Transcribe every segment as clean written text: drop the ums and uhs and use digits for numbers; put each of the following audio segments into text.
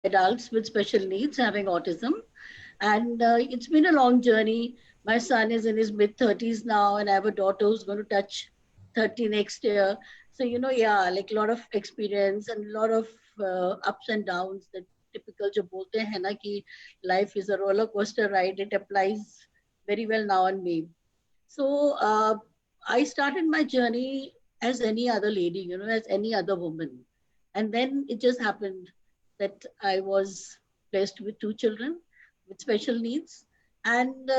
adults with special needs having autism. And it's been a long journey. My son is in his mid 30s now, and I have a daughter who's going to touch 30 next year. So, yeah, like a lot of experience and a lot of ups and downs that typical jo bolte hain na ki life is a roller coaster ride. It applies very well now on me. So I started my journey as any other lady, as any other woman. And then it just happened that I was blessed with two children with special needs. And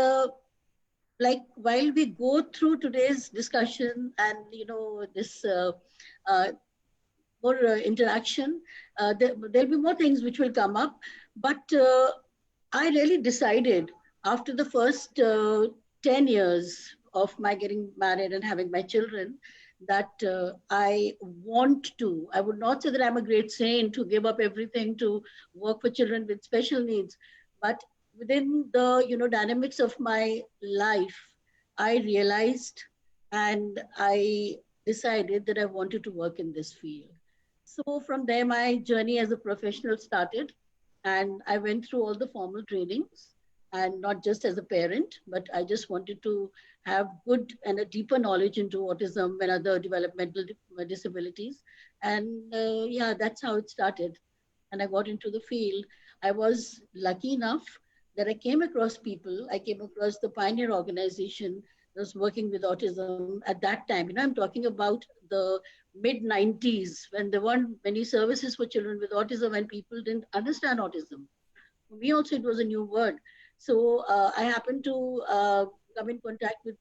like while we go through today's discussion and, this uh, more interaction, there'll be more things which will come up. But I really decided after the first 10 years of my getting married and having my children that I would not say that I'm a great saint to give up everything to work for children with special needs, but within the, dynamics of my life, I realized and I decided that I wanted to work in this field. So from there, my journey as a professional started, and I went through all the formal trainings, and not just as a parent, but I just wanted to have good and a deeper knowledge into autism and other developmental disabilities. And yeah, that's how it started. And I got into the field. I was lucky enough that I came across people. I came across the Pioneer organization that was working with autism at that time. I'm talking about the mid 90s when there weren't many services for children with autism and people didn't understand autism. For me also, it was a new word. So I happened to come in contact with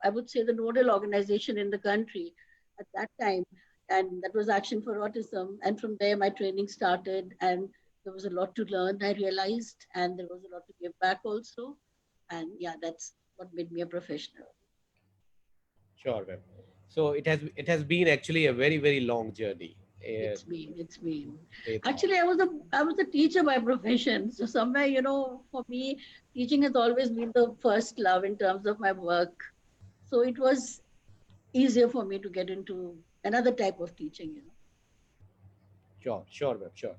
I would say, the nodal organization in the country at that time, and that was Action for Autism. And from there, my training started, and there was a lot to learn, I realized, and there was a lot to give back also. And yeah, that's what made me a professional. Sure, ma'am. So it has been actually a very very long journey. It's been. With Actually, I was a teacher by profession, so somewhere, for me, teaching has always been the first love in terms of my work. So it was easier for me to get into another type of teaching. Sure, sure, ma'am, sure.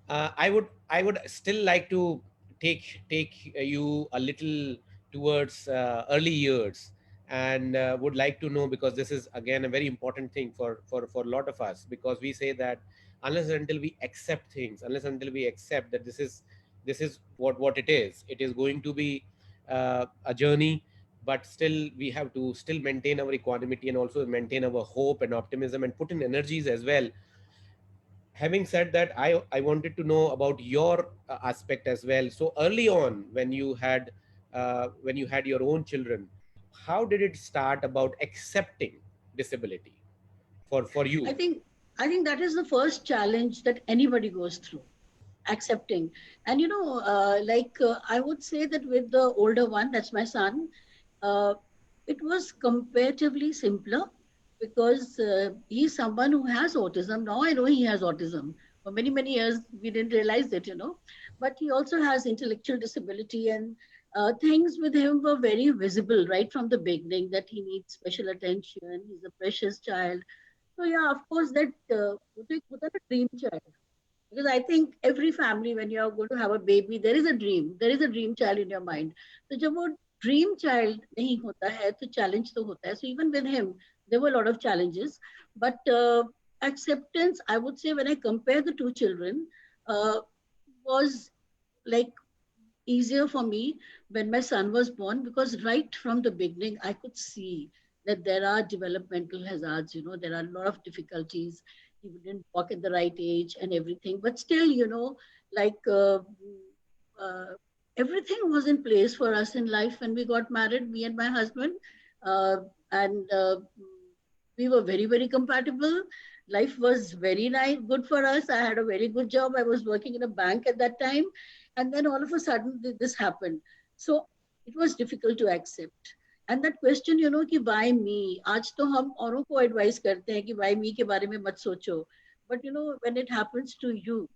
I would still like to take you a little towards early years, and would like to know, because this is again a very important thing for a lot of us, because we say that unless and until we accept things, unless and until we accept that this is what it is going to be a journey, but still we have to still maintain our equanimity and also maintain our hope and optimism and put in energies as well. Having said that, I wanted to know about your aspect as well. So early on, when you had your own children, how did it start about accepting disability for I you? think I think that is the first challenge that anybody goes through, accepting. And I would say that with the older one, that's my son, uh, it was comparatively simpler because he's someone who has autism. Now I know he has autism. For many, many years, we didn't realize it. But he also has intellectual disability, and things with him were very visible right from the beginning that he needs special attention. He's a precious child. So, yeah, of course, that would a dream child. Because I think every family, when you're going to have a baby, there is a dream. There is a dream child in your mind. So जब वो dream child नहीं होता है, तो challenge तो होता है. So even with him, there were a lot of challenges. But acceptance, I would say, when I compare the two children, uh, was like easier for me when my son was born because right from the beginning I could see that there are developmental hazards. There are a lot of difficulties. He didn't walk at the right age and everything, but still, like uh, everything was in place for us in life when we got married, me and my husband. uh, and we were very, very compatible. Life was very nice, good for us. I had a very good job. I was working in a bank at that time. And then all of a sudden, this happened. So it was difficult to accept. And that question, कि why me? आज तो हम औरों को advise करते हैं कि why me के बारे में मत सोचो. But when it happens to you,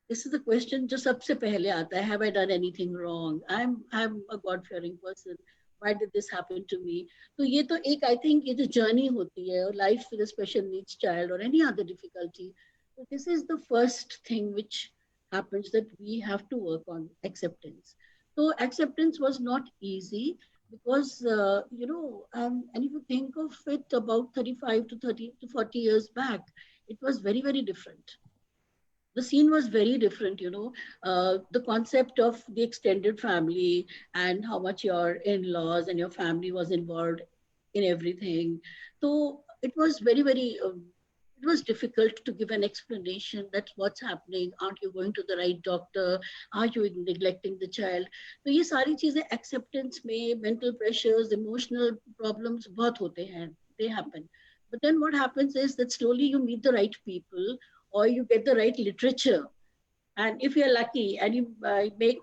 this is the question जो सबसे पहले आता है. Have I done anything wrong? I'm a God fearing person. Why did this happen to me? तो ये तो एक, I think, ये जो journey होती है, life with a special needs child or any other difficulty, So this is the first thing which happens, that we have to work on acceptance. So acceptance was not easy because and if you think of it, about 35 to 30 to 40 years back, it was very, very different. The scene was very different. The concept of the extended family and how much your in-laws and your family was involved in everything. So it was very, very it was difficult to give an explanation that what's happening, aren't you going to the right doctor, are you neglecting the child. तो ये सारी चीजें acceptance में, mental pressures, emotional problems बहुत होते हैं, they happen. But then what happens is that slowly you meet the right people, or you get the right literature, and if you're lucky and you make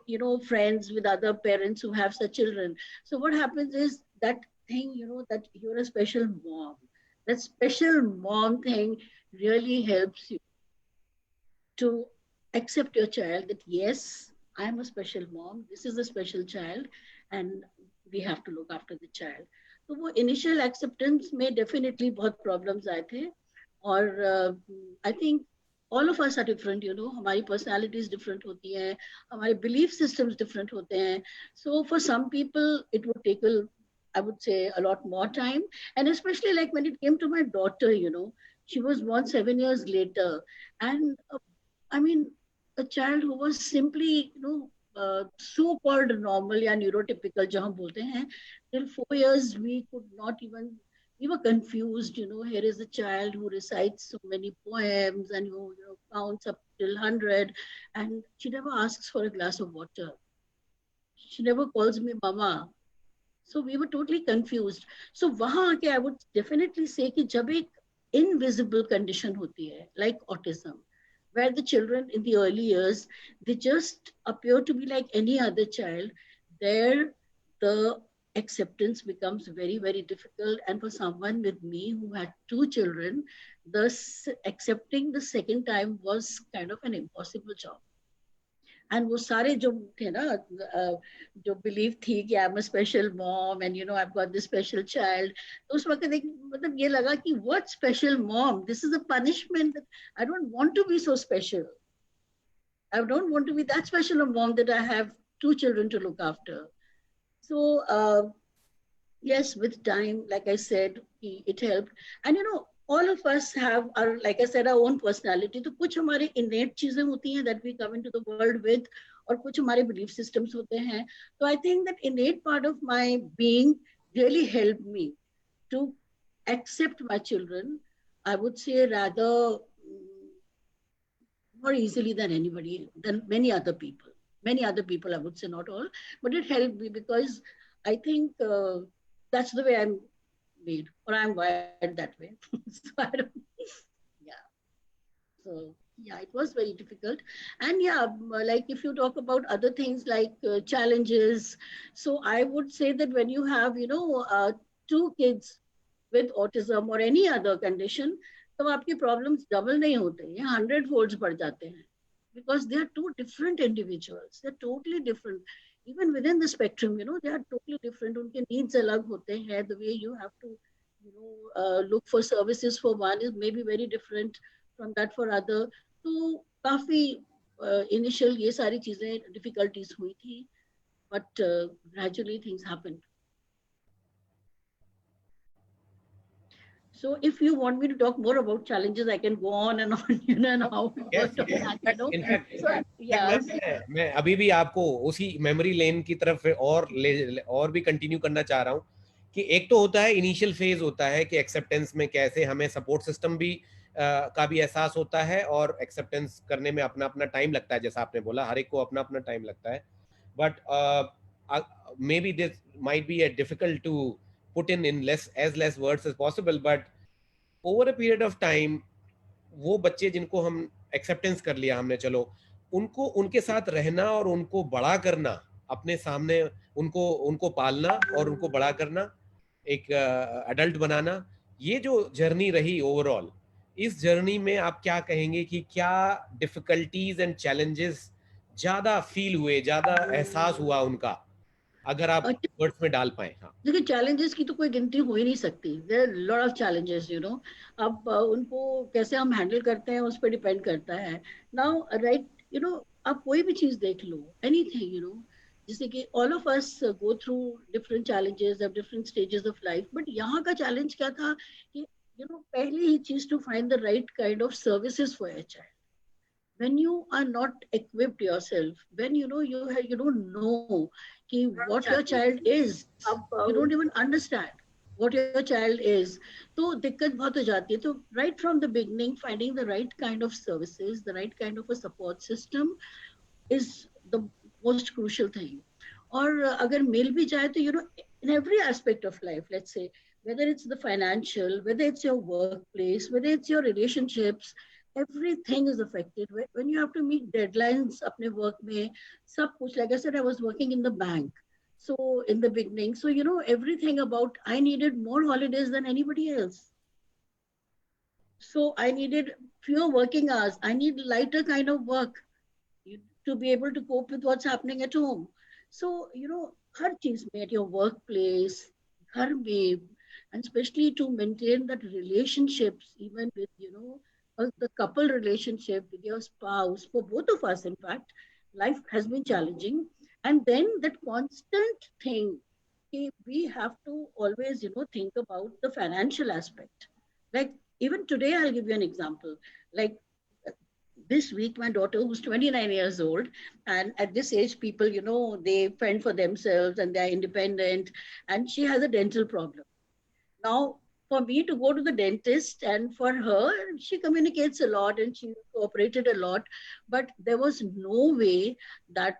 friends with other parents who have such children. So what happens is that thing, that you're a special mom, that special mom thing really helps you to accept your child, that yes, I'm a special mom, this is a special child, and we have to look after the child. तो वो initial acceptance में definitely बहुत problems आए थे. और I think all of us are different, हमारी personalities different होती हैं, हमारे belief systems different होते हैं. So for some people it would take I would say a lot more time. And especially like when it came to my daughter, she was born 7 years later. And I mean, a child who was simply, so-called normal या neurotypical जो हम बोलते हैं, till 4 years we could not even, we were confused. Here is a child who recites so many poems and who counts up till 100, and she never asks for a glass of water. She never calls me mama. So we were totally confused. So वहाँ आके I would definitely say कि जब एक invisible condition होती है, like autism, where the children in the early years, they just appear to be like any other child, there the acceptance becomes very, very difficult. And for someone with me who had two children, accepting the second time was kind of an impossible job. And वो सारे जो थे ना, जो believe थी कि I am a special mom and I got this special child, तो उस वक्त एक मतलब ये लगा कि what special mom, this is a punishment, I don't want to be so special, I don't want to be that special a mom that I have two children to look after. So yes, with time, like I said, it helped. And all of us have our, like I said, our own personality. तो कुछ हमारे innate चीजें होती हैं that we come into the world with, और कुछ हमारे belief systems होते हैं. So I think that innate part of my being really helped me to accept my children, I would say, rather more easily than anybody, than many other people. Many other people, I would say, not all, but it helped me because I think that's the way I'm made, or I'm wired that way. So I don't, yeah. So yeah, it was very difficult. And yeah, like if you talk about other things like challenges, so I would say that when you have, two kids with autism or any other condition, तो आपकी problems double नहीं होते, ये 100 folds बढ़ जाते हैं, because they are two different individuals. They're totally different. Even within the spectrum, they are totally different. उनके needs अलग होते हैं. The way you have to, look for services for one is maybe very different from that for other. तो काफी initial ये सारी चीजें difficulties हुई थी, but gradually things happened. So if you want me to talk more about challenges, I can go on and on, and how we worked on that, In fact, So, yeah. मैं अभी भी आपको उसी memory lane की तरफ और भी continue करना चाह रहा हूँ कि एक तो होता है इनिशियल फेज, होता है कि एक्सेप्टेंस में कैसे हमें सपोर्ट सिस्टम भी का भी एहसास होता है, और एक्सेप्टेंस करने में अपना अपना टाइम लगता है, जैसा आपने बोला हर एक को अपना अपना टाइम लगता है. But may be this might be a difficult to put in less words as possible, but over a period of time, वो बच्चे जिनको हम एक्सेप्टेंस कर लिया हमने, चलो उनको उनके साथ रहना और उनको बड़ा करना, अपने सामने उनको उनको पालना और उनको बड़ा करना, एक अडल्ट बनाना, ये जो जर्नी रही ओवरऑल, इस जर्नी में आप क्या कहेंगे कि क्या डिफिकल्टीज एंड चैलेंजेस ज्यादा फील हुए, ज्यादा एहसास हुआ उनका अगर आप वर्ड्स में डाल पाए। हाँ। देखिए चैलेंजेस की तो कोई गिनती हो ही नहीं सकती, there lot of challenges you know. अब उनको कैसे हम हैंडल करते हैं उस पर डिपेंड करता है। नाउ राइट, यू नो, आप कोई भी चीज देख लो, एनीथिंग यू नो, जैसे कि all of us go through different challenges at different stages of life, but यहाँ का चैलेंज क्या था कि यू नो पहली ही चीज to find the right kind of services for your child. when you are not equipped yourself, when you know you don't know ki what your child is, you don't even understand what your child is, तो दिक्कत बहुत हो जाती है। तो right from the beginning finding the right kind of services, the right kind of a support system is the most crucial thing. और अगर मिल भी जाए तो in every aspect of life, let's say whether it's the financial, whether it's your workplace, whether it's your relationships, everything is affected when you have to meet deadlines अपने work में सब कुछ। Like I said, I was working in the bank, so in the beginning, so everything about, I needed more holidays than anybody else, so I needed fewer working hours, I need lighter kind of work to be able to cope with what's happening at home. So, हर चीज में, at your workplace, घर में, and especially to maintain that relationships, even with, the couple relationship with your spouse, for both of us, in fact, life has been challenging. And then that constant thing, we have to always, think about the financial aspect. Like even today, I'll give you an example. Like this week, my daughter, who's 29 years old, and at this age, people, they fend for themselves and they're independent, and she has a dental problem. Now, for me to go to the dentist, and for her, she communicates a lot and she cooperated a lot, but there was no way that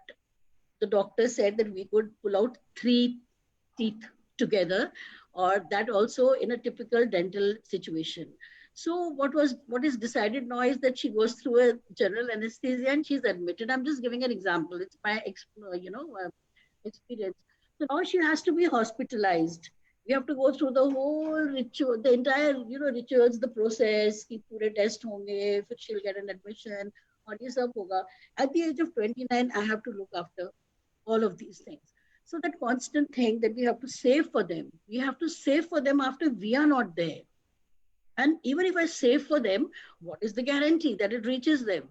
the doctor said that we could pull out three teeth together, or that also in a typical dental situation. So what is decided now is that she goes through a general anesthesia and she's admitted. I'm just giving an example, it's my experience. So now she has to be hospitalized. We have to go through the whole ritual, the entire rituals, the process कि पूरे test होंगे, फिर she'll get an admission और ये सब होगा. At the age of 29, I have to look after all of these things. So that constant thing that we have to save for them, we have to save for them after we are not there. And even if I save for them, what is the guarantee that it reaches them?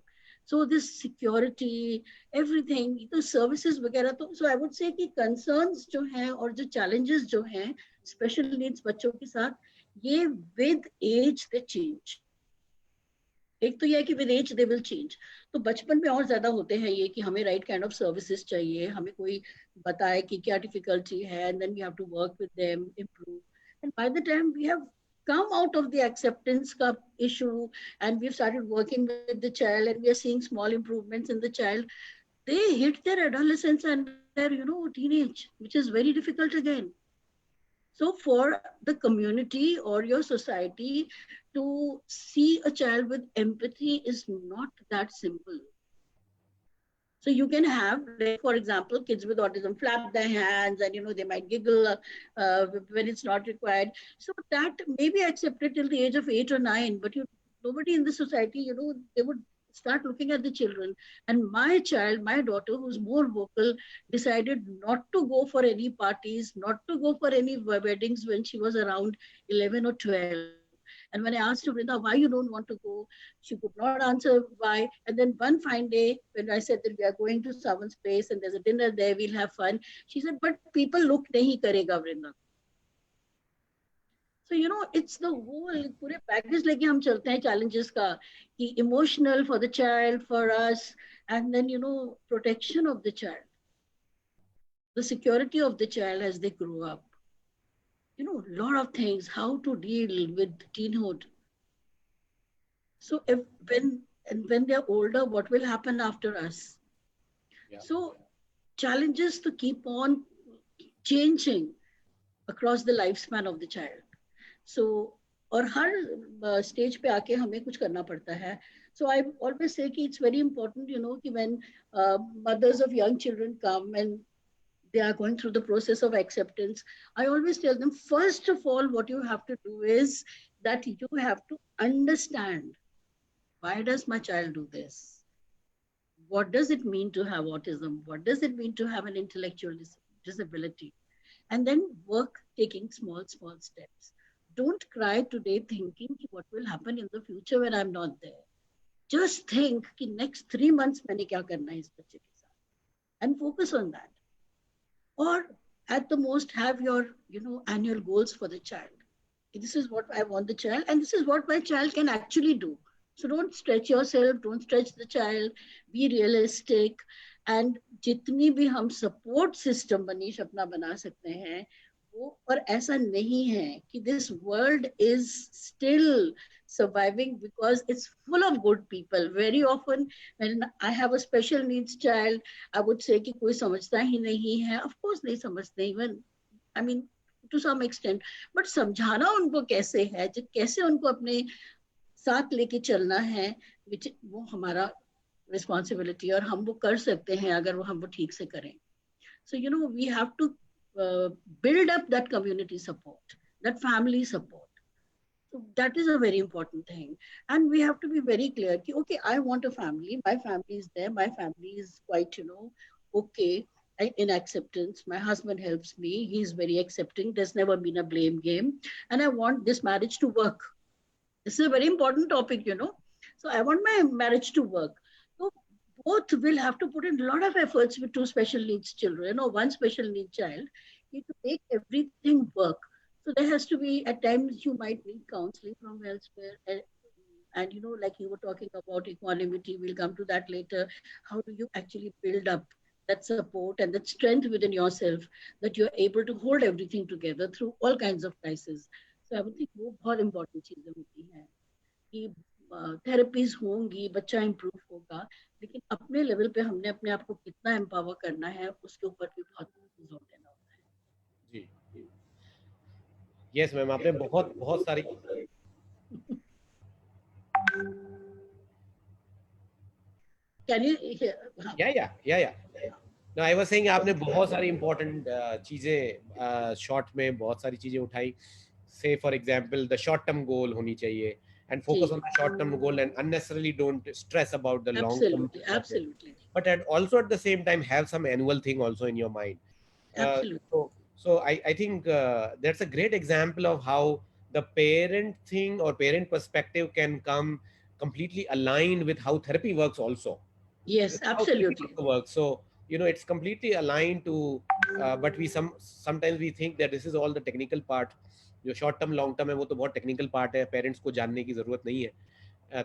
So this security, everything, the services वगैरह, तो so I would say कि concerns जो हैं और जो challenges जो हैं special needs बच्चों के साथ, ये with age they change. एक तो ये है कि with age they will change. तो बचपन में और ज्यादा होते हैं ये कि हमें राइट काइंड ऑफ सर्विसेज चाहिए, हमें कोई बताए कि क्या डिफिकल्टी है, and then we have to work with them, improve, and by the time we have come out of the acceptance ka issue and we've started working with the child and we are seeing small improvements in the child, they hit their adolescence and their teenage, which is very difficult again. So for the community or your society to see a child with empathy is not that simple. So you can have, like, for example, kids with autism flap their hands and, they might giggle when it's not required. So that may be accepted till the age of 8 or 9, but nobody in the society, they would start looking at the children. And my child, my daughter, who's more vocal, decided not to go for any parties, not to go for any weddings when she was around 11 or 12. And when I asked her, Vrinda, why you don't want to go? She could not answer why. And then one fine day, when I said that we are going to someone's place and there's a dinner there, we'll have fun, she said, but people look nahi karega, Vrinda. So, it's the whole पूरे package लेके हम चलते हैं challenges का, कि emotional for the child, for us, and then, protection of the child, the security of the child as they grow up. A lot of things, how to deal with teenhood. So when they're older, what will happen after us? Yeah. So challenges to keep on changing across the lifespan of the child. So और हर stage पे आके हमें कुछ करना पड़ता है. So I always say कि it's very important, कि when mothers of young children come and they are going through the process of acceptance, I always tell them, first of all, what you have to do is that you have to understand, why does my child do this? What does it mean to have autism? What does it mean to have an intellectual disability? disability, and then work taking small, small steps. Don't cry today thinking what will happen in the future when I'm not there. Just think कि next 3 months मैंने क्या करना है इस बच्चे के साथ, and focus on that. Or at the most have your annual goals for the child. This is what I want the child, and this is what my child can actually do. So don't stretch yourself, don't stretch the child, be realistic. And जितनी भी हम support system Manish अपना बना सकते हैं वो, और ऐसा नहीं है कि this world is still surviving because it's full of good people. Very often when I have a special needs child, I would say कि कोई समझता ही नहीं है. Of course नहीं समझते, even I mean to some extent, but समझाना उनको कैसे है, कैसे उनको अपने साथ लेके चलना है, which वो हमारा responsibility, और हम वो कर सकते हैं अगर वो हम वो ठीक से करें. So we have to build up that community support, that family support. So that is a very important thing. And we have to be very clear कि okay, I want a family, my family is there, my family is quite okay in acceptance. My husband helps me, he's very accepting, there's never been a blame game, and I want this marriage to work. This is a very important topic, so I want my marriage to work. So both will have to put in a lot of efforts with two special needs children or one special needs child to make everything work. So there has to be, at times you might need counseling from elsewhere, and like you were talking about equanimity, we'll come to that later. How do you actually build up that support and that strength within yourself, that you're able to hold everything together through all kinds of crises? So I would think वो बहुत important चीजें होती हैं कि therapies होंगी, बच्चा improve होगा, लेकिन अपने लेवल पे हमने अपने आप को कितना एम्पावर करना है उसके ऊपर भी बहुत जोर देना होता है. जी यस मैम, आपने बहुत बहुत सारी कैन यू या No, I was saying आपने बहुत सारी important चीजें शॉर्ट में बहुत सारी चीजें उठाई. Say for example, the short term goal होनी चाहिए and focus on the short term goal and unnecessarily don't stress about the long term. Absolutely. But also at the same time have some annual thing also in your mind. Absolutely. So I think that's a great example of how the parent thing or parent perspective can come completely aligned with how therapy works also. Yes, absolutely. Works. So it's completely aligned to but we sometimes we think that this is all the technical part. जो short term long term है वो तो बहुत technical part है, parents को जानने की जरूरत नहीं है,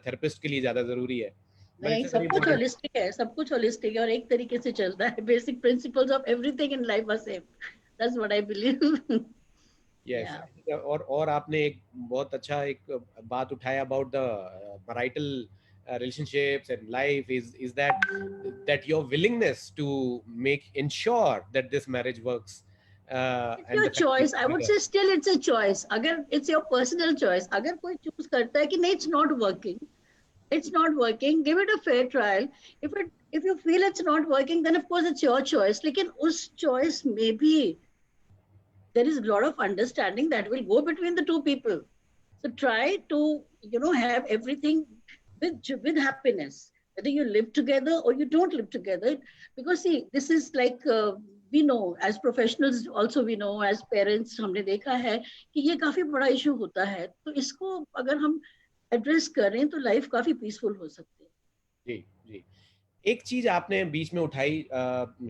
थेरेपिस्ट के लिए ज्यादा जरूरी है. नहीं, सब कुछ होलिस्टिक है, सब कुछ होलिस्टिक है और एक तरीके से चलता है. Basic principles of everything in life are same. That's what I believe. Yes. और आपने एक बहुत अच्छा एक बात उठाया about the marital relationships and life is that your willingness to ensure that this marriage works. It's your choice. I would say still it's a choice. अगर it's your personal choice. अगर कोई choose करता है कि नहीं it's not working, give it a fair trial. If you feel it's not working, then of course it's your choice. लेकिन उस choice में भी there is a lot of understanding that will go between the two people. So try to have everything with happiness, whether you live together or you don't live together. Because see, this is like we know as professionals, also we know as parents, हमने देखा है कि ये काफी बड़ा issue होता है. तो इसको अगर हम एड्रेस करें तो लाइफ काफी पीसफुल हो सकती है. जी. एक चीज आपने बीच में उठाई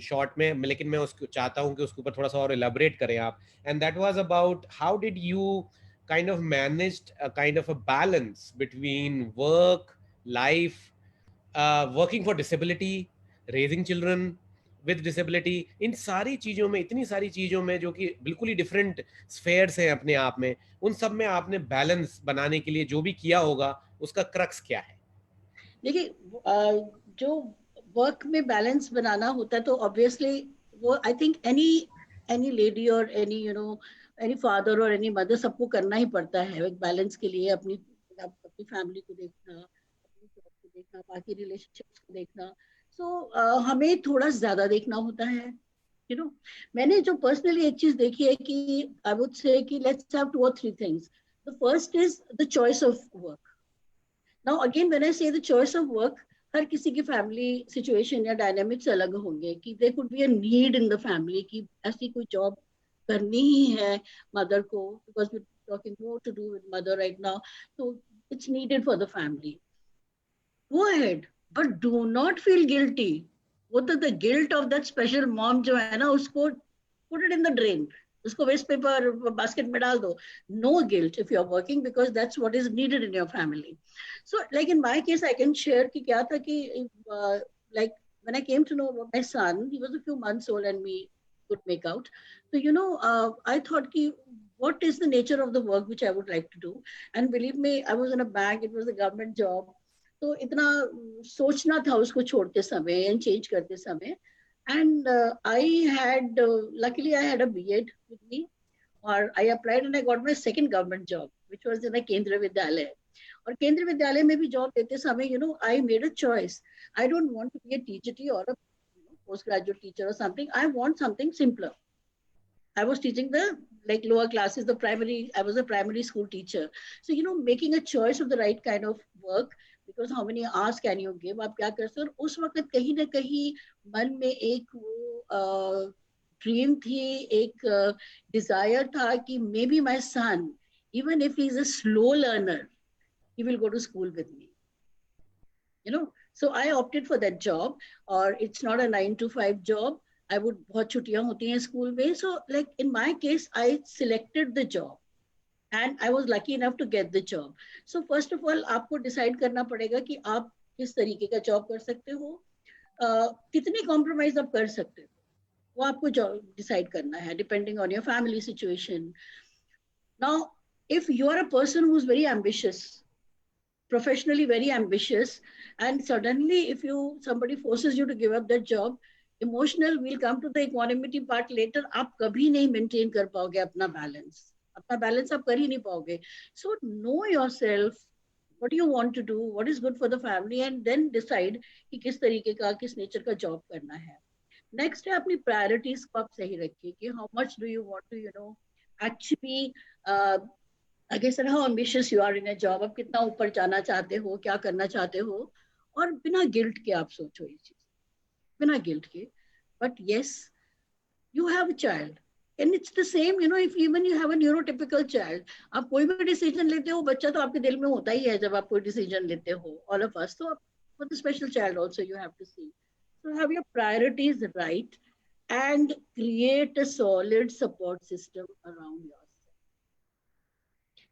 शॉर्ट में, लेकिन मैं उसको चाहता हूँ कि उसके ऊपर थोड़ा सा और एलैबोरेट करें आप. And that was about how did you kind of managed a kind of a balance between work, life, working for disability, raising children with disability. इन सारी चीजों में, इतनी सारी चीजों में जो कि बिल्कुल ही डिफरेंट स्फेयर्स हैं अपने आप में, उन सब में आपने बैलेंस बनाने के लिए जो भी किया होगा उसका क्रक्स क्या है? देखिए, जो वर्क में बैलेंस बनाना होता है तो ऑब्वियसली वो आई थिंक एनी लेडी और एनी फादर और एनी मदर सबको करना ही पड़ता है एक बैलेंस के लिए. अपनी फैमिली को देखना, अपनी जॉब को देखना, बाकी रिलेशनशिप्स को देखना. सो हमें थोड़ा ज्यादा देखना होता है. मैंने जो पर्सनली एक चीज देखी है कि आई वुड से कि let's have 2 or 3 things. The first is the choice of work. Now again when I say the choice of work, हर किसी की फैमिली सिचुएशन या डायनामिक्स अलग होंगे कि they could be a need in the family कि ऐसी कोई जॉब करनी ही है मदर को, because we talking more to do with mother right now, तो it's needed for the family. Go ahead, but do not feel guilty. वो तो the guilt of that special mom जो है ना, उसको put it in the drain. उसको waste paper basket में डाल दो. No guilt if you're working, because that's what is needed in your family. So like in my case, I can share कि क्या था कि like when I came to know about my son, he was a few months old and we could make out. So I thought कि what is the nature of the work which I would like to do? And believe me, I was in a bank. It was a government job. तो इतना सोचना था उसको छोड़ते समय and change करते समय। And I had luckily I had a BEd with me, और I applied and I got my second government job which was in a Kendriya Vidyalaya. और केंद्रीय विद्यालय में भी जॉब देते समय I made a choice. I don't want to be a teacher और a post graduate teacher और something. I want something simpler. I was teaching the like lower classes, the primary, I was a primary school teacher. So, making a choice of the right kind of work, because how many hours can you give? आप क्या कर सकते हो? उस वक्त कहीं ना कहीं मन में एक वो ड्रीम थी, एक डिजायर था कि maybe my son, even if he's a slow learner, he will go to school with me. So I opted for that job, or it's not a 9 to 5 job. I would बहुत छुट्टियां होती हैं school में. So like in my case, I selected the job and I was lucky enough to get the job. So first of all, आपको decide करना पड़ेगा कि आप किस तरीके का जॉब कर सकते हो, कितनी कॉम्प्रोमाइज आप कर सकते हो, वो आपको डिसाइड करना है depending on your family situation. Now, if you are a person who's very ambitious, professionally very ambitious, and suddenly if somebody forces you to give up that job, emotional, we'll come to the equanimity part later, आप कभी नहीं maintain कर पाओगे अपना balance आप कर ही नहीं पाओगे. So know yourself, what do you want to do, what is good for the family, and then decide कि किस तरीके का, किस nature का job करना है. Next है अपनी priorities को आप सही रखिए कि how much do you want to actually uh, I guess how ambitious you are in a job, आप कितना ऊपर जाना चाहते हो, क्या करना चाहते हो, और बिना गिल्ट के आप सोचो ये चीज, बिना गिल्ट के. But yes, you have a child and it's the same, if even you have a neurotypical child, आप कोई भी डिसीजन लेते हो, बच्चा तो आपके दिल में होता ही है जब आप कोई डिसीजन लेते हो, all of us. So for the special child also you have to see. So have your priorities right and create a solid support system around yourself.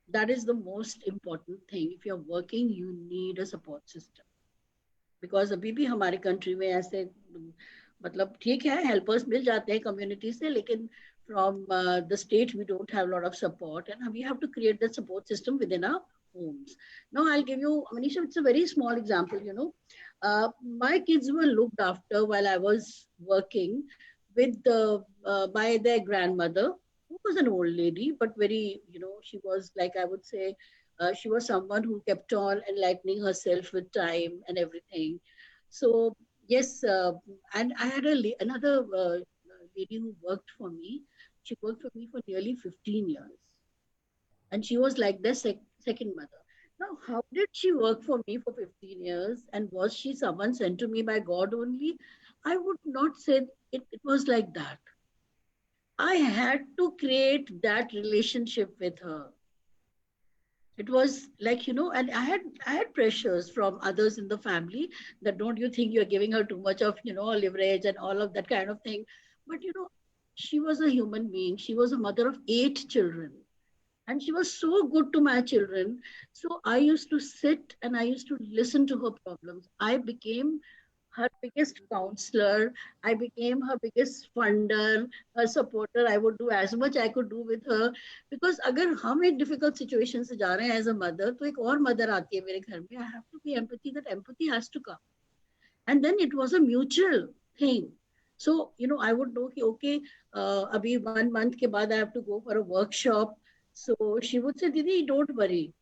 That is the most important thing. If you're working, you need a support system. Because अभी भी हमारे country में ऐसे, मतलब ठीक है helpers मिल जाते हैं कम्युनिटी से, लेकिन from the state we don't have a lot of support, and we have to create that support system within our homes. Now I'll give you, Manisha, it's a very small example. My kids were looked after while I was working by their grandmother, who was an old lady, but very, she was like, I would say, she was someone who kept on enlightening herself with time and everything. So, yes, and I had another lady who worked for me. She worked for me for nearly 15 years. And she was like the second mother. Now, how did she work for me for 15 years? And was she someone sent to me by God only? I would not say it was like that. I had to create that relationship with her. It was like, and I had pressures from others in the family that don't you think you're giving her too much of, leverage and all of that kind of thing. But, she was a human being. She was a mother of 8 children. And she was so good to my children. So I used to sit and I used to listen to her problems. I became her biggest counselor. I became her biggest funder, her supporter. I would do as much I could do with her. Because अगर हम एक difficult situation से जा रहे हैं as a mother, तो एक और mother आती है मेरे घर में. I have to be empathy. That empathy has to come. And then it was a mutual thing. So, I would know, okay, abhi 1 month ke baad I have to go for a workshop. So she would say, Didi, don't worry.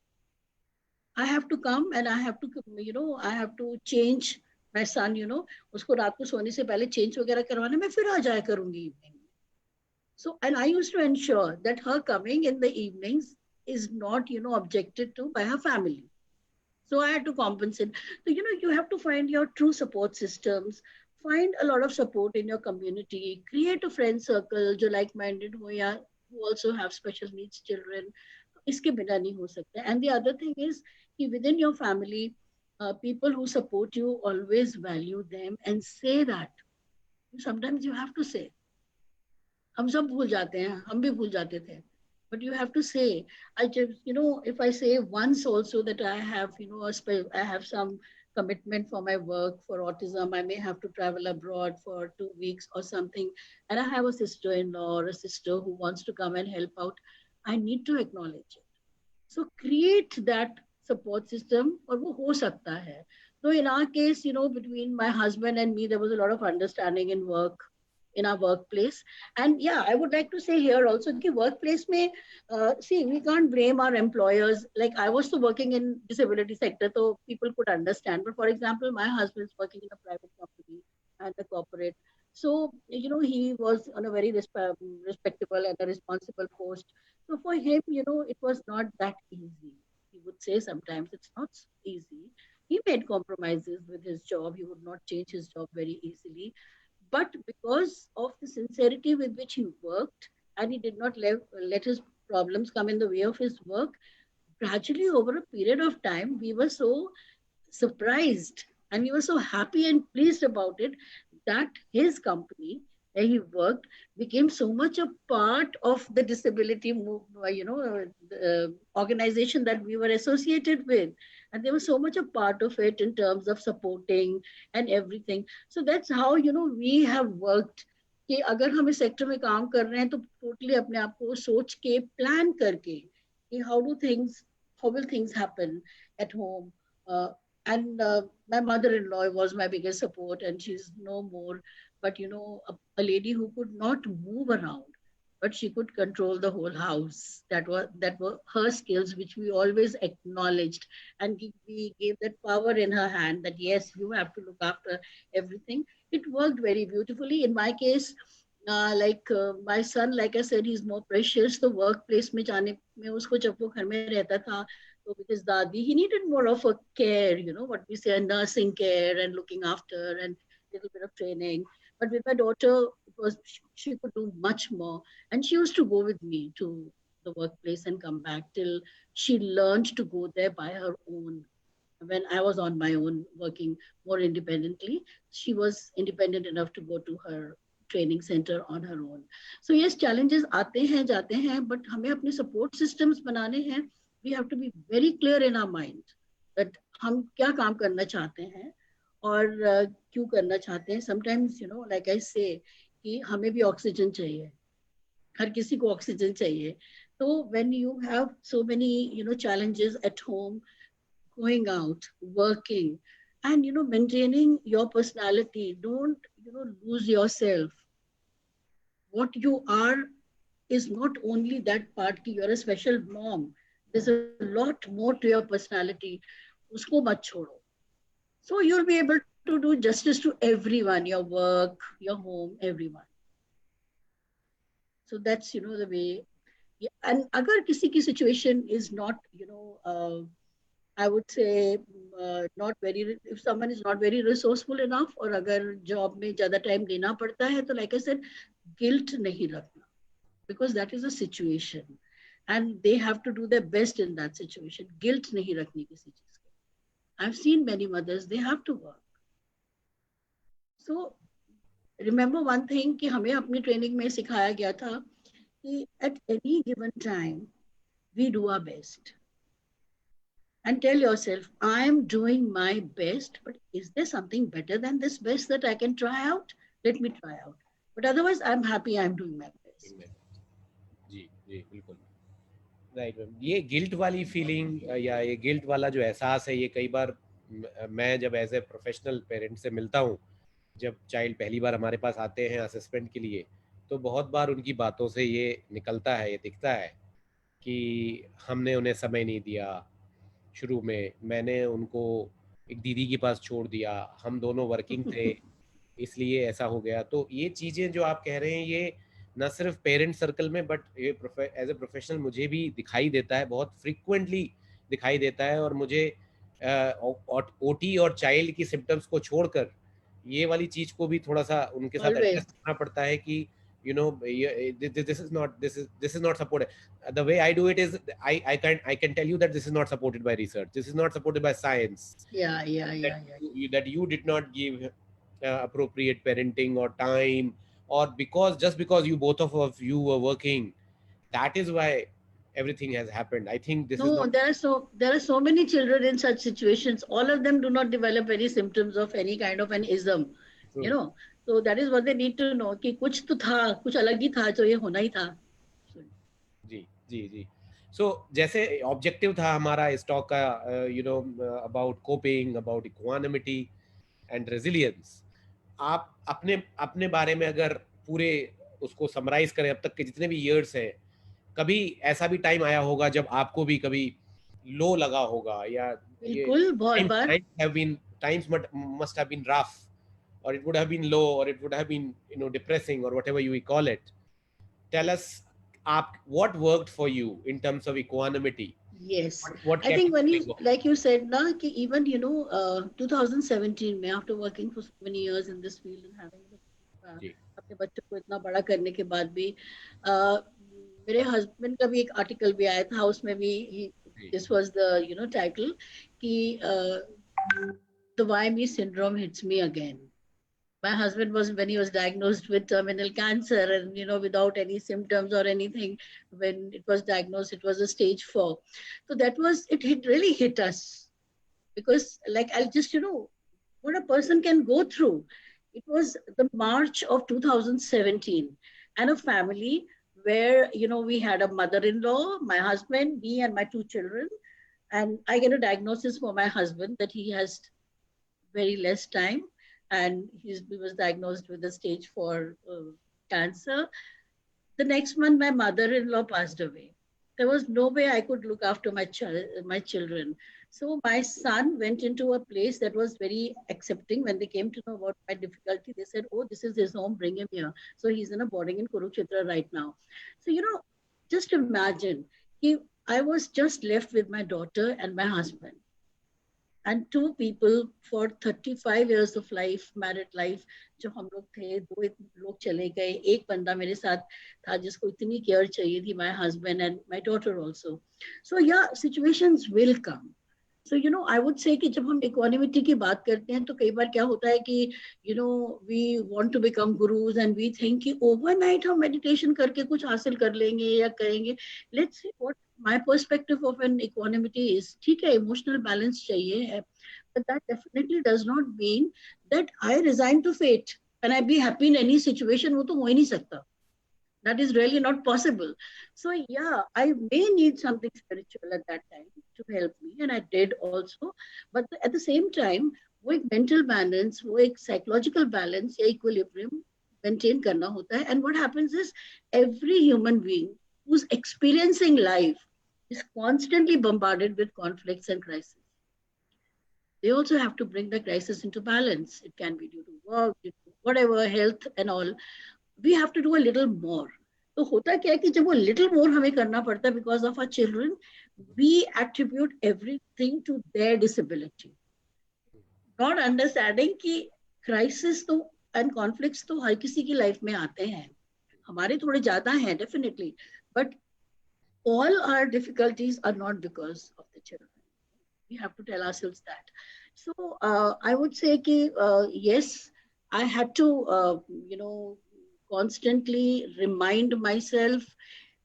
I have to come and I have to, I have to change my son, उसको रात को सोने से पहले change वगैरह करवाने मैं फिर आ जाया करूंगी evening. So, and I used to ensure that her coming in the evenings is not, objected to by her family. So I had to compensate. So, you have to find your true support systems, find a lot of support in your community, create a friend circle, जो like-minded हो या who also have special needs children. इसके बिना नहीं हो सकता. And the other thing is कि within your family, people who support you always value them and say that. Sometimes you have to say. हम सब भूल जाते हैं, हम भी भूल जाते थे. But you have to say. I just, if I say once also that I have, I have some commitment for my work for autism, I may have to travel abroad for 2 weeks or something, and I have a sister-in-law or a sister who wants to come and help out, I need to acknowledge it. So create that support system, और वो हो सकता है. So in our case, between my husband and me, there was a lot of understanding in our workplace. And yeah, I would like to say here also कि workplace में, see, we can't blame our employers. Like I was also working in disability sector, so people could understand. But for example, my husband is working in a private company and a corporate. So, he was on a very respectable and a responsible post. So for him, it was not that easy. He would say sometimes it's not easy. He made compromises with his job. He would not change his job very easily. But because of the sincerity with which he worked, and he did not let his problems come in the way of his work, gradually over a period of time, we were so surprised and we were so happy and pleased about it that his company where he worked became so much a part of the disability the organization that we were associated with, and they were so much a part of it in terms of supporting and everything. So that's how we have worked कि अगर हम इस sector में काम कर रहे हैं तो टोटली अपने आप को सोच के प्लान करके कि how will things happen at home. And my mother-in-law was my biggest support, and she's no more. But a lady who could not move around, but she could control the whole house. That were her skills, which we always acknowledged, and we gave that power in her hand. That yes, you have to look after everything. It worked very beautifully. In my case, my son, like I said, he's more precious. The workplace में जाने में उसको जब वो घर में रहता था, so because Dadi, he needed more of a care, what we say, a nursing care and looking after and little bit of training. But with my daughter, she could do much more. And she used to go with me to the workplace and come back till she learned to go there by her own. When I was on my own working more independently, she was independent enough to go to her training center on her own. So yes, challenges आते हैं जाते हैं, but हमें अपने support systems बनाने हैं. We have to be very clear in our mind that हम क्या काम करना चाहते हैं और क्यों करना चाहते हैं. Sometimes, like I say, कि हमें भी ऑक्सीजन चाहिए, हर किसी को ऑक्सीजन चाहिए. So when you have so many, challenges at home, going out, working, and, maintaining your personality, don't, lose yourself. What you are is not only that part कि you're a special mom. There's a lot more to your personality. उसको मत छोड़ो. So you'll be able to do justice to everyone, your work, your home, everyone. So that's, the way. Yeah. And अगर किसी की situation is not, I would say not very, if someone is not very resourceful enough, और अगर job में ज़्यादा time देना पड़ता है, तो like I said, guilt नहीं रखना, because that is a situation and they have to do their best in that situation. Guilt nahi rakhni kisi cheez ki. I've seen many mothers, they have to work. So remember one thing कि हमें अपनी training में सिखाया गया था कि at any given time we do our best and tell yourself, I am doing my best, but is there something better than this best that I can try out? Let me try out. But otherwise I'm happy I'm doing my best. जी जी बिल्कुल right ma'am. ये guilt वाली feeling या ये guilt वाला जो एहसास है, ये कई बार मैं जब एज ए प्रोफेशनल पेरेंट से मिलता हूँ, जब चाइल्ड पहली बार हमारे पास आते हैं असेसमेंट के लिए, तो बहुत बार उनकी बातों से ये निकलता है, ये दिखता है कि हमने उन्हें समय नहीं दिया. शुरू में मैंने उनको एक दीदी के पास छोड़ दिया, हम दोनों वर्किंग थे इसलिए ऐसा हो गया. तो ये चीज़ें जो आप कह रहे हैं, ये न सिर्फ पेरेंट सर्कल में बट ये एज ए प्रोफेशनल मुझे भी दिखाई देता है, बहुत फ्रिक्वेंटली दिखाई देता है. और मुझे ओटी और चाइल्ड की सिम्टम्स को छोड़कर ये वाली चीज को भी थोड़ा सा उनके साथ एड्रेस always. करना पड़ता है कि you know this is not supported. The way I do it is I can tell you that this is not supported by research, this is not supported by science, Yeah, yeah, that yeah, yeah. you did not give appropriate parenting or time, or just because you both of you were working, that is why everything has happened. I think this is No, not there are so many children in such situations. All of them do not develop any symptoms of any kind of an ism, you true. know. So that is what they need to know कि कुछ तो था, कुछ अलग ही था, जो ये होना ही था. So, जी जी जी. सो जैसे ऑब्जेक्टिव था हमारा इस टॉक का, about coping, about equanimity and resilience. आप अपने अपने बारे में अगर पूरे उसको समराइज करें, अब तक के जितने भी ईयर्स हैं, कभी ऐसा भी टाइम आया होगा जब आपको भी कभी लो लगा होगा, या ये बिल्कुल बहुत टाइम्स बार. Times have been times must have been rough, or it would have been low, or it would have been depressing, or whatever you call it. Tell us, what worked for you in terms of equanimity? Yes, What I kept think you when going you, on? like you said, na, कि even 2017 में after working for so many years in this field and having जी अपने बच्चों को इतना बड़ा करने के बाद भी uh, मेरे हस्बैंड का भी एक आर्टिकल भी आया था, उसमें भी जी दिस वाज द टाइटल कि the why me syndrome hits me again. My husband was, when he was diagnosed with terminal cancer, and without any symptoms or anything, when it was diagnosed, it was a stage 4. So that was it, really hit us, because like I'll just what a person can go through. It was the March of 2017, and a family where we had a mother-in-law, my husband, me, and my two children. And I get a diagnosis for my husband that he has very less time, and he was diagnosed with a stage 4 cancer. The next month, my mother-in-law passed away. There was no way I could look after my children. So my son went into a place that was very accepting. When they came to know about my difficulty, they said, "Oh, this is his home. Bring him here." So he's in a boarding in Kurukshetra right now. So just imagine, I was just left with my daughter and my husband, and two people for 35 years of life, married life. जो हम लोग थे, दो लोग चले गए, एक बंदा मेरे साथ था जिसको इतनी केयर चाहिए थी, my husband and my daughter also. So yeah, situations will come. So I would say कि जब हम इक्वानिमिटी की बात करते हैं, तो कई बार क्या होता है कि we want to become gurus and we think कि overnight हम meditation करके कुछ हासिल कर लेंगे या करेंगे. Let's see what my perspective of an equanimity is. ठीक है, emotional balance चाहिए है, but that definitely does not mean that I resign to fate and I be happy in any situation. वो तो हो ही नहीं सकता. That is really not possible. So yeah, I may need something spiritual at that time to help me, and I did also. But at the same time, वो एक mental balance, वो एक psychological balance या equilibrium maintain करना होता है. And what happens is, every human being who's experiencing life is constantly bombarded with conflicts and crises. They also have to bring the crisis into balance. It can be due to work, due to whatever, health and all. We have to do a little more. तो होता क्या है कि जब वो little more हमें करना पड़ता है because of our children, we attribute everything to their disability, not understanding कि crisis तो and conflicts तो हर किसी की life में आते हैं. हमारे थोड़े ज्यादा हैं definitely, but all our difficulties are not because of the children. We have to tell ourselves that. So I would say कि yes, I had to constantly remind myself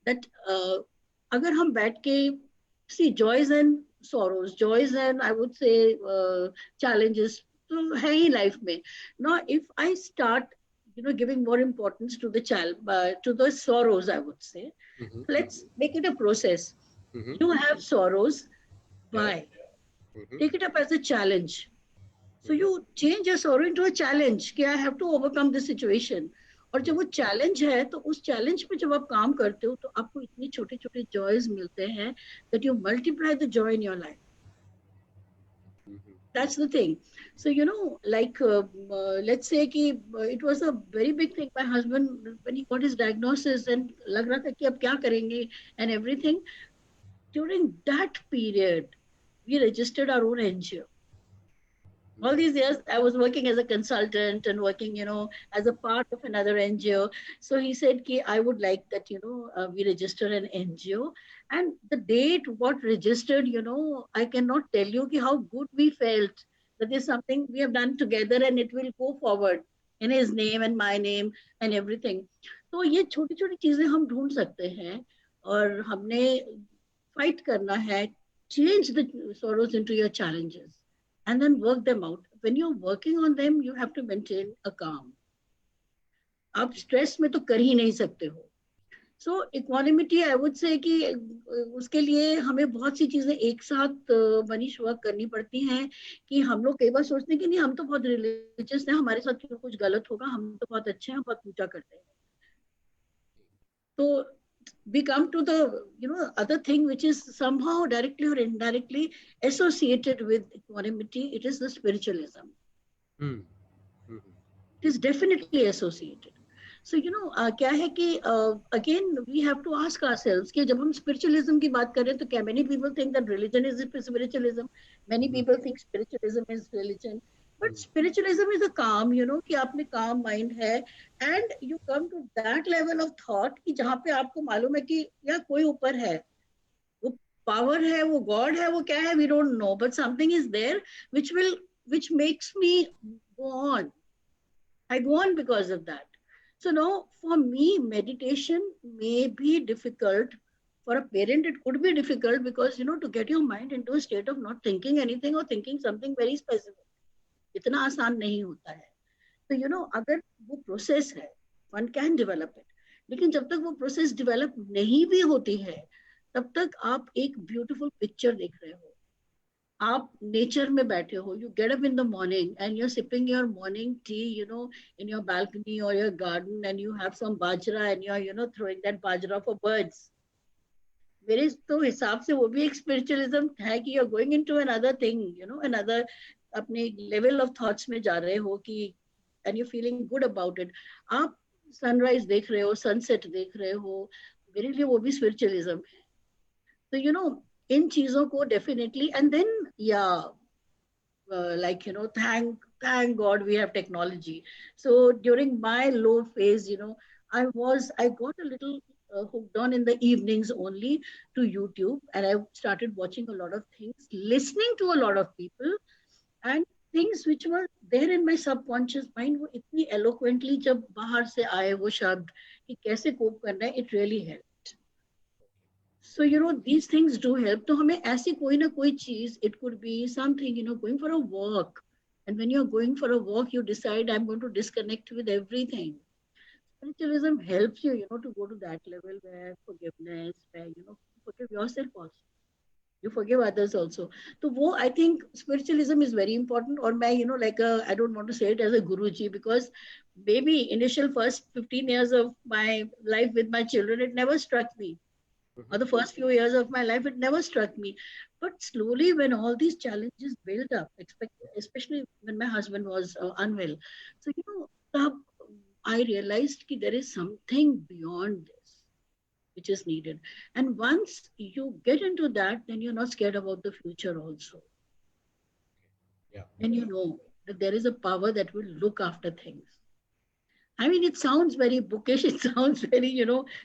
that अगर हम बैठ के, see, joys and sorrows, joys and I would say challenges तो है ही life में. Now if I start giving more importance to the child, to the sorrows, I would say, Mhm, let's make it a process. mhm. You have sorrows, Right. why? Mhm, Take it up as a challenge. So mhm. you change your sorrow into a challenge कि I have to overcome this situation. और जब वो challenge है, तो उस challenge पे जब आप काम करते हो, तो आपको इतने छोटे छोटे जॉयज मिलते हैं that you multiply the joy in your life. Mhm. That's the thing. So like let's say कि it was a very big thing. My husband, when he got his diagnosis and लग रहा था कि अब क्या करेंगे and everything, during that period we registered our own NGO. All these years I was working as a consultant and working, as a part of another NGO. So he said, Ki, I would like that, we register an NGO. And the date, what registered, I cannot tell you ki how good we felt that is something we have done together and it will go forward in his name and my name and everything. तो ये छोटी छोटी चीजें हम ढूंढ सकते हैं और हमने फाइट करना है. Change the sorrows into your challenges and then work them out. When you're working on them, you have to maintain a calm. आप स्ट्रेस में तो कर ही नहीं सकते हो. सो इक्वानिमिटी आई वुड से कि उसके लिए हमें बहुत सी चीजें एक साथ मनीष वर्क करनी पड़ती हैं. कि हम लोग कई बार सोचते हैं कि नहीं हम तो बहुत रिलीजियस हैं, हमारे साथ क्यों कुछ गलत होगा, हम तो बहुत अच्छे हैं, हम बहुत पूजा करते हैं. तो we come to the other thing which is somehow directly or indirectly associated with equanimity. It is the spiritualism. It is definitely associated. So क्या है कि again we have to ask ourselves कि जब हम spiritualism की बात करें तो क्या many people think that religion is spiritualism, many people think spiritualism is religion, but spiritualism is a calm, कि आपने calm mind है and you come to that level of thought कि जहाँ पे आपको मालूम है कि या कोई ऊपर है, वो power है, वो God है, वो क्या है, we don't know, but something is there which makes me go on. I go on because of that. So now for me, meditation may be difficult. For a parent, it could be difficult because, to get your mind into a state of not thinking anything or thinking something very specific. इतना आसान नहीं होता है. तो, अगर वो process है, one can develop it. लेकिन जब तक वो प्रोसेस डेवलप नहीं भी होती है, तब तक आप एक ब्यूटीफुल पिक्चर देख रहे हो. आप नेचर में बैठे हो, you get up in the morning and you're sipping your morning tea, in your balcony or your garden, and you have some bajra and you're throwing that bajra for birds. मेरे तो हिसाब से वो भी एक स्पिरिचुअलिज्म है कि you're going into another thing, another अपने लेवल ऑफ थॉट्स में जा रहे हो कि and you're feeling good about it. आप सनराइज देख रहे हो, सनसेट देख रहे हो, मेरे लिए वो भी स्पिरिचुअलिज्म है. तो इन चीजों को definitely and then like thank God we have technology. So during my low phase, I got a little hooked on in the evenings only to YouTube, and I started watching a lot of things, listening to a lot of people, and things which were there in my subconscious mind वो इतनी eloquently जब बाहर से आए वो शब्द कि कैसे कोप करना है, it really helped. So, these things do help. तो हमें ऐसी कोई ना कोई चीज, it could be something, going for a walk. And when you're going for a walk, you decide, I'm going to disconnect with everything. Spiritualism helps you, to go to that level where forgiveness, where, forgive yourself also. You forgive others also. So, I think spiritualism is very important. Or मैं, I don't want to say it as a Guruji because maybe initial first 15 years of my life with my children, it never struck me. Or the first few years of my life, it never struck me. But slowly, when all these challenges built up, especially when my husband was unwell, so I realized that there is something beyond this which is needed. And once you get into that, then you're not scared about the future also. Yeah. And you know that there is a power that will look after things. I mean, it sounds very bookish. It sounds very,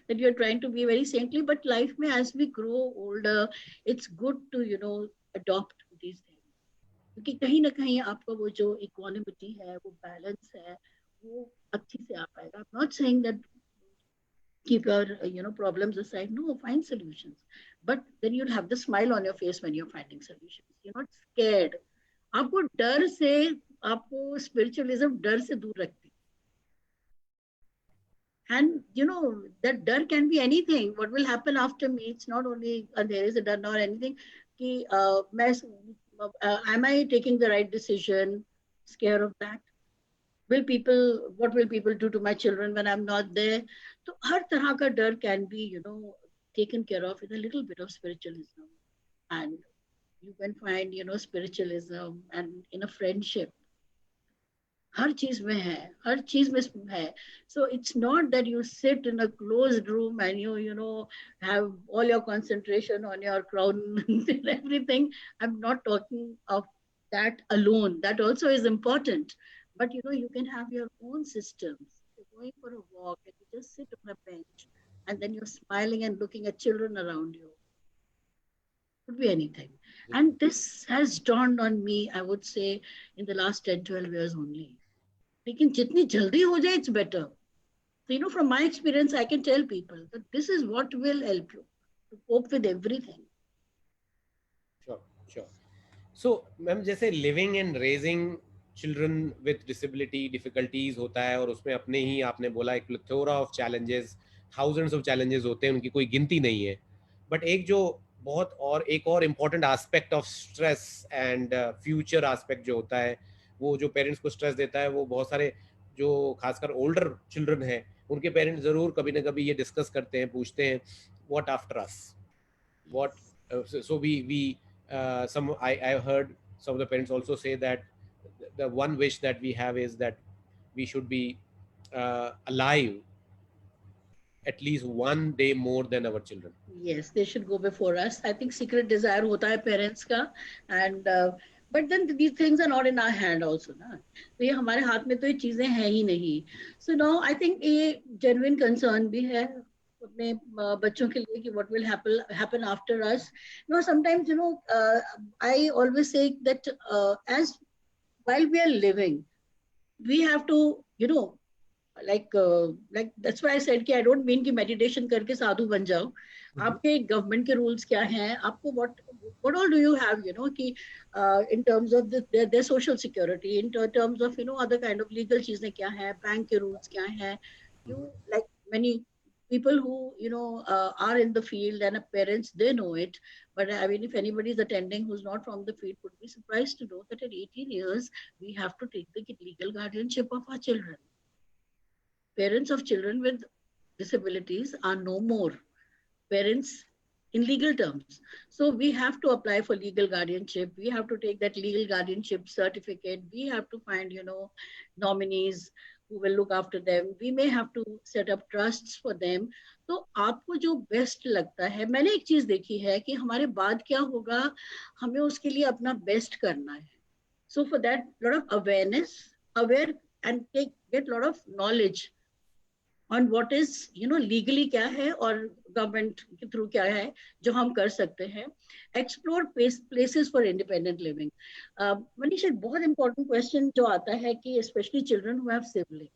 that you're trying to be very saintly. But life, mein, as we grow older, it's good to, adopt these things. क्योंकि कहीं ना कहीं आपका वो जो equanimity है, वो balance है, वो अच्छी से आ पाएगा. I'm not saying that keep your, problems aside. No, find solutions. But then you'll have the smile on your face when you're finding solutions. You're not scared. आपको डर से, आपको spiritualism डर से दूर रखती. And that dar can be anything. What will happen after me? It's not only there is a dar or anything. Ki, am I taking the right decision? Scared of that. What will people do to my children when I'm not there? So, har tarah ka dar can be, taken care of with a little bit of spiritualism. And you can find, spiritualism and in a friendship. हर चीज में है, हर चीज में है. So it's not that you sit in a closed room and you have all your concentration on your crown and everything. I'm not talking of that alone. That also is important. But you can have your own systems. You're going for a walk and you just sit on a bench and then you're smiling and looking at children around you. Could be anything. And this has dawned on me, I would say, in the last 10, 12 years only. लेकिन जितनी जल्दी हो जाए, it's better. So, from my experience, I can tell people that this is what will help you to cope with everything. Sure, sure. So ma'am, जैसे living and raising children with disability difficulties होता है, और उसमें अपने ही आपने बोला एक plethora of challenges, thousands of challenges होते हैं, उनकी कोई गिनती नहीं है. बट एक जो बहुत और एक और important aspect of stress and future aspect जो होता है, वो जो पेरेंट्स को स्ट्रेस देता है, वो बहुत सारे जो खासकर ओल्डर चिल्ड्रन हैं, उनके पेरेंट्स ज़रूर कभी ना कभी ये डिस्कस करते हैं, पूछते हैं what after us, what so we some I heard some of the parents also say that the one wish that we have is that we should be alive at least one day more than our children. Yes, they should go before us. I think secret desire hota hai parents ka, and but then these things are not in our hand also, na. तो ये हमारे हाथ में तो ये चीजें हैं ही नहीं. So now I think ये genuine concern भी है अपने बच्चों के लिए कि what will happen after us. Sometimes I always say that as while we are living, we have to like that's why I said कि I don't mean कि meditation करके साधु बन जाओ. आपके गवर्नमेंट के रूल्स क्या हैं, आपको what all do you have, कि in terms of their social security, in terms of other kind of legal चीजें क्या हैं, बैंक के रूल्स क्या हैं. Like many people who are in the field and parents, they know it. But I mean, if anybody is attending who's not from the field, would be surprised to know that at 18 years we have to take the legal guardianship of our children. Parents of children with disabilities are no more parents in legal terms. So we have to apply for legal guardianship. We have to take that legal guardianship certificate. We have to find, nominees who will look after them. We may have to set up trusts for them. तो आपको जो best लगता है, मैंने एक चीज देखी है कि हमारे बाद क्या होगा, हमें उसके लिए अपना बेस्ट करना है. So for that, lot of awareness, aware and get lot of knowledge on what is legally क्या है और गवर्नमेंट के थ्रू क्या है जो हम कर सकते हैं. Explore places for independent living. Manish, एक बहुत इंपॉर्टेंट क्वेश्चन जो आता है कि specially children who have sibling,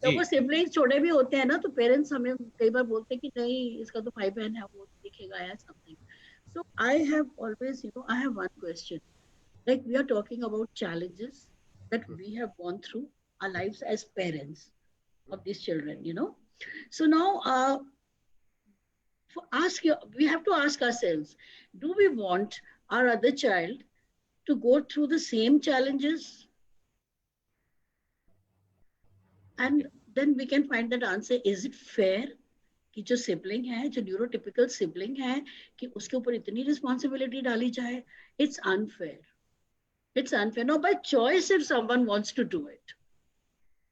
जब वो सिबलिंग्स छोटे भी होते हैं ना, तो पेरेंट्स हमें कई बार बोलते हैं कि नहीं, इसका तो भाई बहन है, वो दिखेगा या something. So I have always I have one question. Like we are talking about challenges that we have gone through our lives as parents of these children. So now we have to ask ourselves, do we want our other child to go through the same challenges? And then we can find that answer. Is it fair कि जो sibling है, जो neurotypical sibling है, कि उसके ऊपर इतनी responsibility डाली जाए? It's unfair. It's unfair. Now, by choice, if someone wants to do it,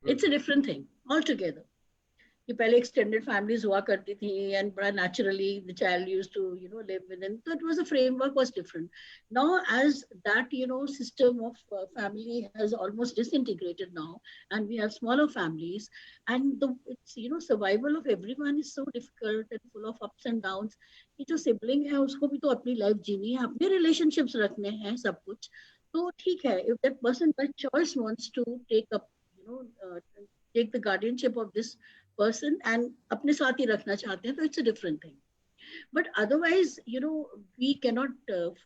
it's a different thing altogether. कि पहले extended families हुआ करती थी, and बड़ा naturally the child used to live within. So it was, the framework was different. Now, as that system of family has almost disintegrated now, and we have smaller families, and it's survival of everyone is so difficult and full of ups and downs. कि जो sibling है उसको भी तो अपनी life जीनी है, अपने relationships रखने हैं, सब कुछ. तो ठीक है, if that person by choice wants to take the guardianship of this person and अपने साथ ही रखना चाहते हैं, तो it's a different thing. But otherwise, we cannot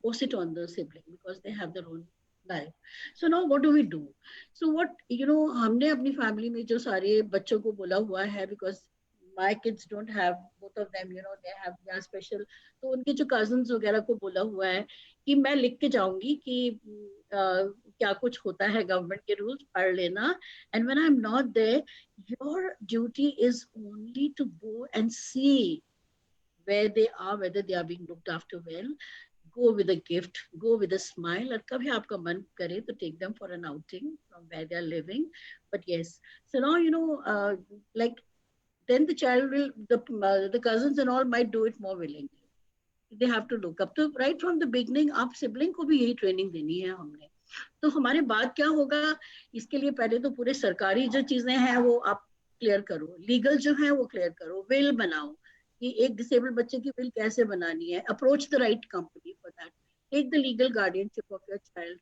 force it on the sibling because they have their own life. So now what do we do? So what, हमने अपनी family में जो सारे बच्चों को बोला हुआ है, because my kids don't have, both of them, they have their special, तो उनके जो cousins वगैरह को बोला हुआ है कि मैं लिख के जाऊंगी कि क्या कुछ होता है, गवर्नमेंट के रूल्स पढ़ लेना, and when I'm not there, your duty is only to go and see where they are, whether they are being looked after well. go with a gift, go with a smile, और कभी आपका मन करे तो take them for an outing from where they are living. But yes, so now like then the child will the cousins and all might do it more willingly. They have to look up. तो right from the beginning आप sibling को भी यही training देनी है हमने. तो हमारे बाद क्या होगा, इसके लिए पहले तो पूरे सरकारी जो चीजें हैं वो आप क्लियर करो, लीगल जो है वो क्लियर करो, विल बनाओ कि एक डिसेबल्ड बच्चे की विल कैसे बनानी है, approach the right company for that, take the legal guardianship of your child.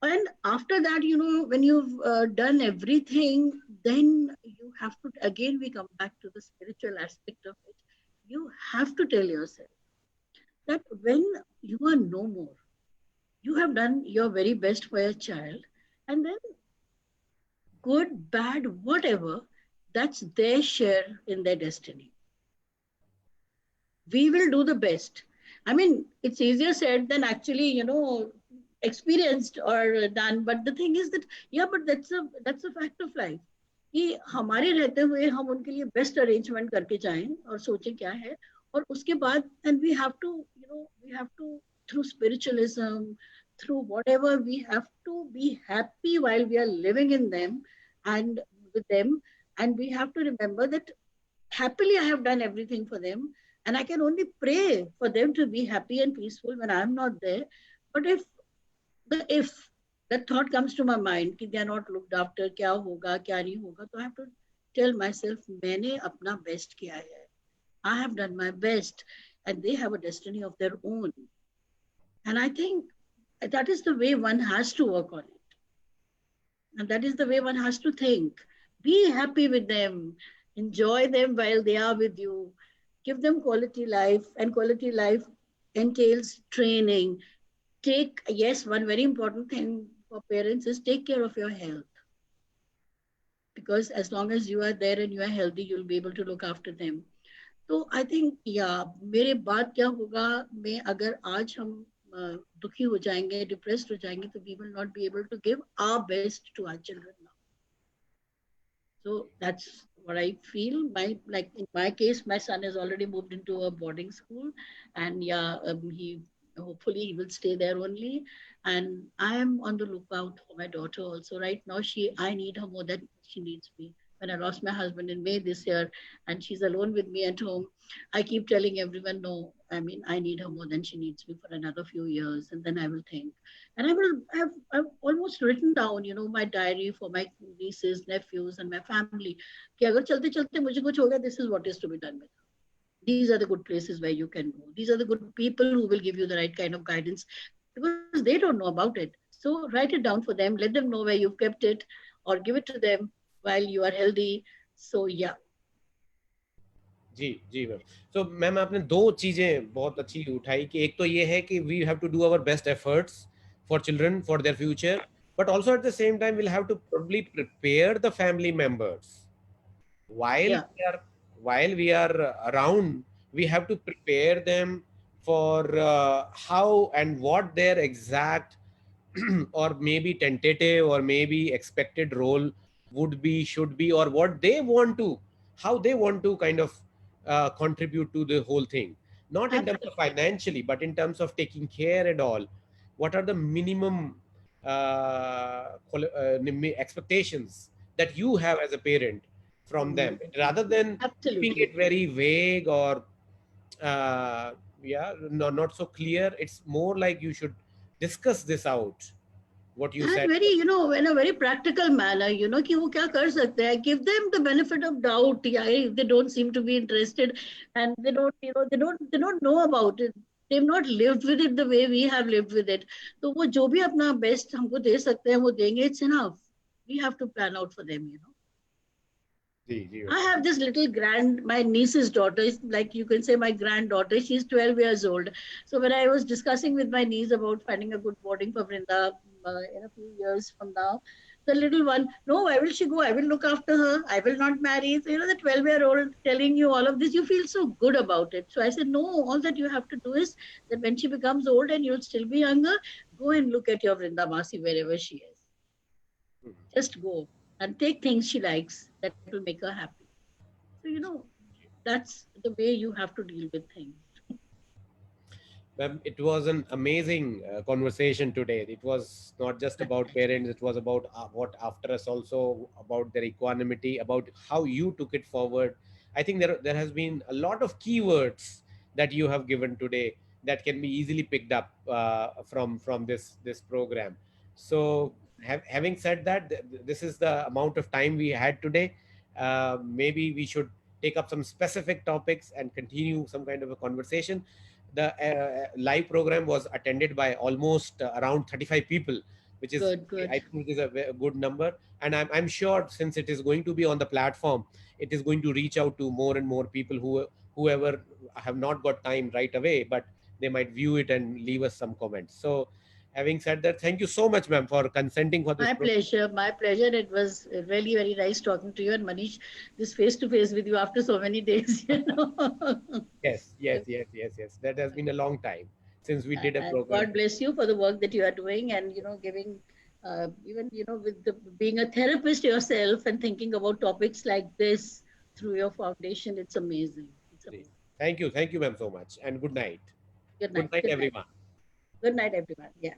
And after that, when you've done everything, then you have to, again, we come back to the spiritual aspect of it. You have to tell yourself that when you are no more, you have done your very best for your child, and then good, bad, whatever, that's their share in their destiny. We will do the best. I mean, it's easier said than actually, experienced or done. But the thing is that, yeah, but that's a fact of life. कि हमारे रहते हुए हम उनके लिए best arrangement करके जाएं और सोचें क्या है, और उसके बाद and we have to through spiritualism, through whatever, we have to be happy while we are living in them and with them, and we have to remember that happily I have done everything for them, and I can only pray for them to be happy and peaceful when I'm not there. But if that thought comes to my mind कि they are not looked after, क्या होगा क्या नहीं होगा, तो I have to tell myself मैंने अपना best किया है, I have done my best, and they have a destiny of their own. And I think that is the way one has to work on it. And that is the way one has to think. Be happy with them. Enjoy them while they are with you. Give them quality life, and quality life entails training. Yes, one very important thing for parents is take care of your health. Because as long as you are there and you are healthy, you'll be able to look after them. तो I think या मेरे बाद क्या होगा, मैं अगर आज हम दुखी हो जाएंगे, डिप्रेस्ड हो जाएंगे, तो we will not be able to give our best to our children now. So that's what I feel. Like in my case, my son has already moved into a boarding school, and yeah, he hopefully he will stay there only. And I am on the lookout for my daughter also. Right now, I need her more than she needs me. When I lost my husband in May this year, and she's alone with me at home, I keep telling everyone, no, I mean, I need her more than she needs me for another few years, and then I will think. And I've almost written down, my diary for my nieces, nephews, and my family. कि अगर चलते चलते मुझे कुछ हो गया, this is what is to be done with. These are the good places where you can go. These are the good people who will give you the right kind of guidance, because they don't know about it. So write it down for them. Let them know where you've kept it, or give it to them while you are healthy. So yeah. जी जी ma'am. So ma'am आपने दो चीजें बहुत अच्छी उठाई कि एक तो ये है कि we have to do our best efforts for children for their future, but also at the same time we'll have to probably prepare the family members while Yeah. we are around. We have to prepare them for how and what their exact or maybe tentative or maybe expected role would be, should be, or what they want to, how they want to kind of contribute to the whole thing, not in terms of Absolutely. financially but in terms of taking care and all. What are the minimum expectations that you have as a parent from them, rather than keeping Absolutely. it very vague or yeah, no, not so clear. It's more like you should discuss this out, what you And said. very, in a very practical manner, कि वो क्या कर सकते हैं, give them the benefit of doubt. Yeah, if they don't seem to be interested, and they don't know about it. They've not lived with it the way we have lived with it. तो वो जो भी अपना best हमको दे सकते हैं वो देंगे. It's enough. We have to plan out for them. Ji ji I have this little my niece's daughter, is like you can say my granddaughter. She's 12 years old. So when I was discussing with my niece about finding a good boarding for Vrinda in a few years from now, the little one, no, why will she go? I will look after her. I will not marry. So, the 12-year-old telling you all of this, you feel so good about it. So I said, no, all that you have to do is that when she becomes old and you'll still be younger, go and look at your Vrinda Masi wherever she is. Just go and take things she likes that will make her happy. So, that's the way you have to deal with things. Ma'am, it was an amazing conversation today. It was not just about parents, it was about what after us, also about their equanimity, about how you took it forward. I think there has been a lot of keywords that you have given today that can be easily picked up from this program. So, having said that, this is the amount of time we had today. Maybe we should take up some specific topics and continue some kind of a conversation. The live program was attended by almost around 35 people, which is, Good, good. I think, is a good number. And I'm sure, since it is going to be on the platform, it is going to reach out to more and more people whoever have not got time right away, but they might view it and leave us some comments. So, having said that, thank you so much, ma'am, for consenting for this My program. pleasure. My pleasure. It was really very nice talking to you. And Manish, this face to face with you after so many days, you know. Yes, yes, yes, yes, yes. That has been a long time since we did a And program. God bless you for the work that you are doing, and giving even with the being a therapist yourself and thinking about topics like this through your foundation. It's amazing. It's amazing. Thank you, ma'am, so much, and good night. Good Good night. night, Good night. everyone. Good night, everyone. Yeah.